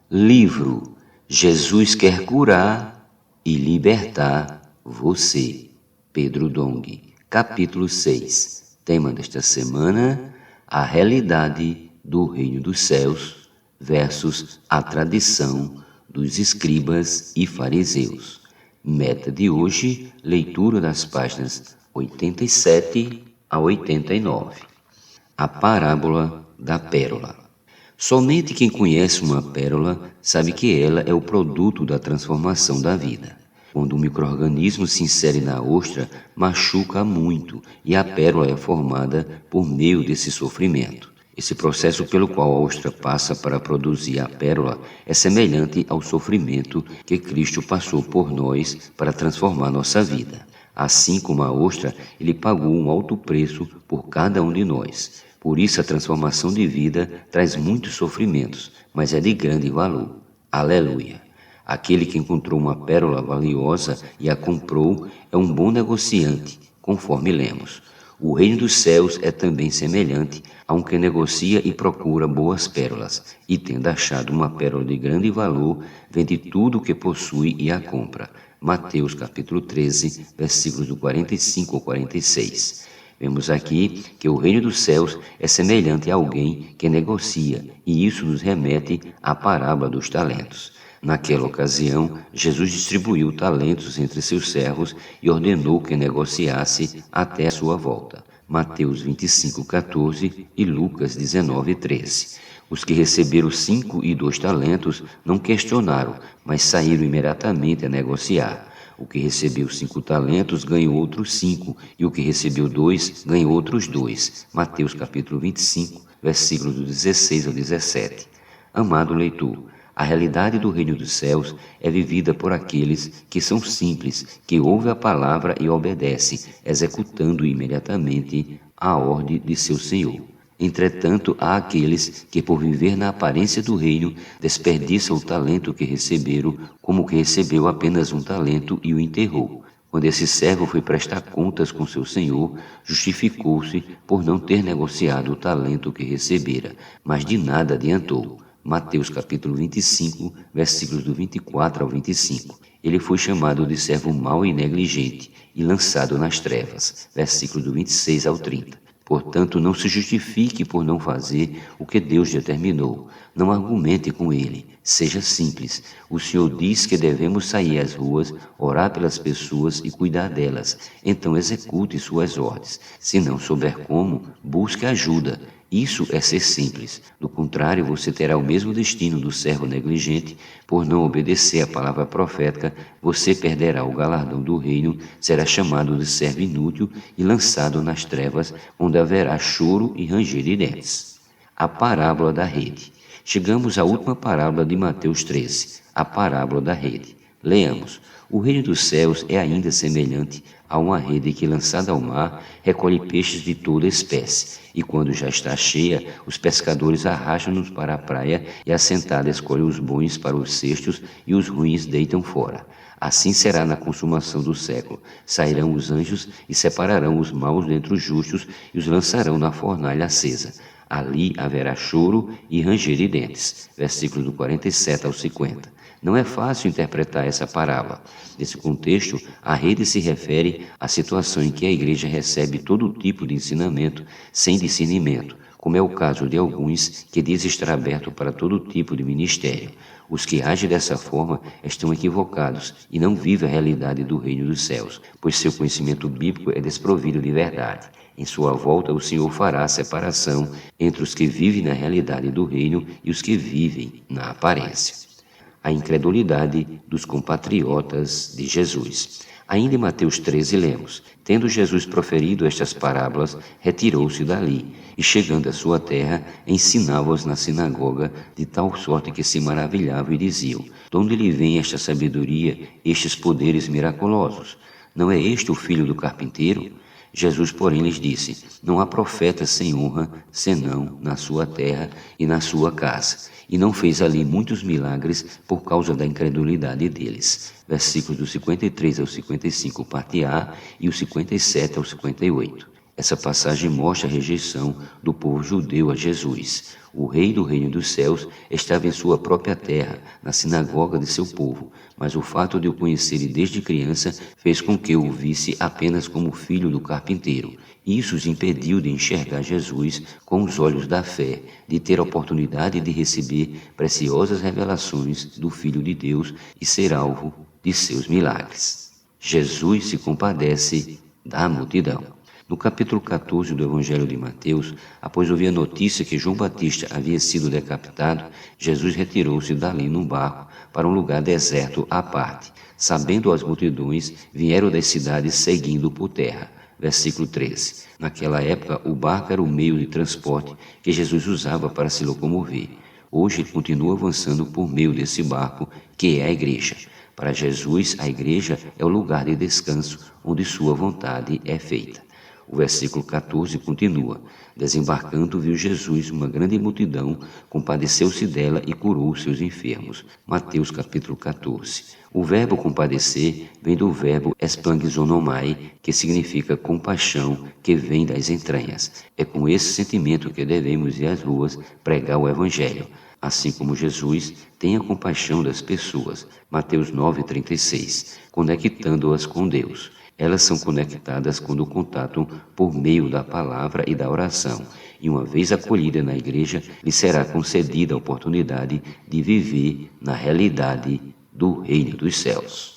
Livro Jesus quer curar e libertar você. Pedro Dong, capítulo 6. Tema desta semana: a realidade do reino dos céus versus a tradição dos escribas e fariseus. Meta de hoje: leitura das páginas 87 a 89. A parábola da pérola. Somente quem conhece uma pérola sabe que ela é o produto da transformação da vida. Quando um micro-organismo se insere na ostra, machuca muito e a pérola é formada por meio desse sofrimento. Esse processo pelo qual a ostra passa para produzir a pérola é semelhante ao sofrimento que Cristo passou por nós para transformar nossa vida. Assim como a ostra, ele pagou um alto preço por cada um de nós. Por isso a transformação de vida traz muitos sofrimentos, mas é de grande valor. Aleluia! Aquele que encontrou uma pérola valiosa e a comprou é um bom negociante, conforme lemos. O reino dos céus é também semelhante a um que negocia e procura boas pérolas, e tendo achado uma pérola de grande valor, vende tudo o que possui e a compra. Mateus capítulo 13, versículos do 45 ao 46. Vemos aqui que o reino dos céus é semelhante a alguém que negocia, e isso nos remete à parábola dos talentos. Naquela ocasião, Jesus distribuiu talentos entre seus servos e ordenou que negociasse até a sua volta. Mateus 25:14 e Lucas 19:13. Os que receberam 5 e 2 talentos não questionaram, mas saíram imediatamente a negociar. O que recebeu 5 talentos ganhou outros 5, e o que recebeu 2 ganhou outros 2. Mateus capítulo 25, versículos do 16 ao 17. Amado leitor, a realidade do reino dos céus é vivida por aqueles que são simples, que ouvem a palavra e obedecem, executando imediatamente a ordem de seu Senhor. Entretanto, há aqueles que, por viver na aparência do reino, desperdiçam o talento que receberam, como o que recebeu apenas um talento e o enterrou. Quando esse servo foi prestar contas com seu senhor, justificou-se por não ter negociado o talento que recebera, mas de nada adiantou. Mateus capítulo 25, versículos do 24 ao 25. Ele foi chamado de servo mau e negligente e lançado nas trevas. Versículos do 26 ao 30. Portanto, não se justifique por não fazer o que Deus determinou. Não argumente com ele. Seja simples. O Senhor diz que devemos sair às ruas, orar pelas pessoas e cuidar delas. Então execute suas ordens. Se não souber como, busque ajuda. Isso é ser simples. Do contrário, você terá o mesmo destino do servo negligente. Por não obedecer à palavra profética, você perderá o galardão do reino, será chamado de servo inútil e lançado nas trevas, onde haverá choro e ranger de dentes. A parábola da rede. Chegamos à última parábola de Mateus 13, a parábola da rede. Leamos. O reino dos céus é ainda semelhante a uma rede que, lançada ao mar, recolhe peixes de toda espécie, e quando já está cheia, os pescadores arrastam-nos para a praia e, assentada, escolhem os bons para os cestos e os ruins deitam fora. Assim será na consumação do século. Sairão os anjos e separarão os maus dentre os justos e os lançarão na fornalha acesa. Ali haverá choro e ranger de dentes. Versículos do 47 ao 50. Não é fácil interpretar essa parábola. Nesse contexto, a rede se refere à situação em que a igreja recebe todo tipo de ensinamento sem discernimento, como é o caso de alguns que dizem estar aberto para todo tipo de ministério. Os que agem dessa forma estão equivocados e não vivem a realidade do reino dos céus, pois seu conhecimento bíblico é desprovido de verdade. Em sua volta, o Senhor fará a separação entre os que vivem na realidade do reino e os que vivem na aparência. A incredulidade dos compatriotas de Jesus. Ainda em Mateus 13 lemos: tendo Jesus proferido estas parábolas, retirou-se dali, e chegando à sua terra, ensinava-os na sinagoga, de tal sorte que se maravilhavam e diziam: de onde lhe vem esta sabedoria, estes poderes miraculosos? Não é este o filho do carpinteiro? Jesus, porém, lhes disse: não há profeta sem honra, senão na sua terra e na sua casa. E não fez ali muitos milagres por causa da incredulidade deles. Versículos do 53 ao 55, parte A, e o 57 ao 58. Essa passagem mostra a rejeição do povo judeu a Jesus. O rei do reino dos céus estava em sua própria terra, na sinagoga de seu povo, mas o fato de o conhecerem desde criança fez com que o visse apenas como filho do carpinteiro. Isso os impediu de enxergar Jesus com os olhos da fé, de ter a oportunidade de receber preciosas revelações do Filho de Deus e ser alvo de seus milagres. Jesus se compadece da multidão. No capítulo 14 do Evangelho de Mateus, após ouvir a notícia que João Batista havia sido decapitado, Jesus retirou-se dali num barco para um lugar deserto à parte. Sabendo as multidões, vieram das cidades seguindo por terra. Versículo 13. Naquela época, o barco era o meio de transporte que Jesus usava para se locomover. Hoje ele continua avançando por meio desse barco, que é a igreja. Para Jesus, a igreja é o lugar de descanso onde sua vontade é feita. O versículo 14 continua: desembarcando, viu Jesus uma grande multidão, compadeceu-se dela e curou seus enfermos. Mateus capítulo 14. O verbo compadecer vem do verbo esplangizonomai, que significa compaixão, que vem das entranhas. É com esse sentimento que devemos ir às ruas pregar o Evangelho. Assim como Jesus, tenha compaixão das pessoas. Mateus 9,36. Conectando-as com Deus. Elas são conectadas quando contatam por meio da palavra e da oração, e uma vez acolhida na igreja, lhe será concedida a oportunidade de viver na realidade do reino dos céus.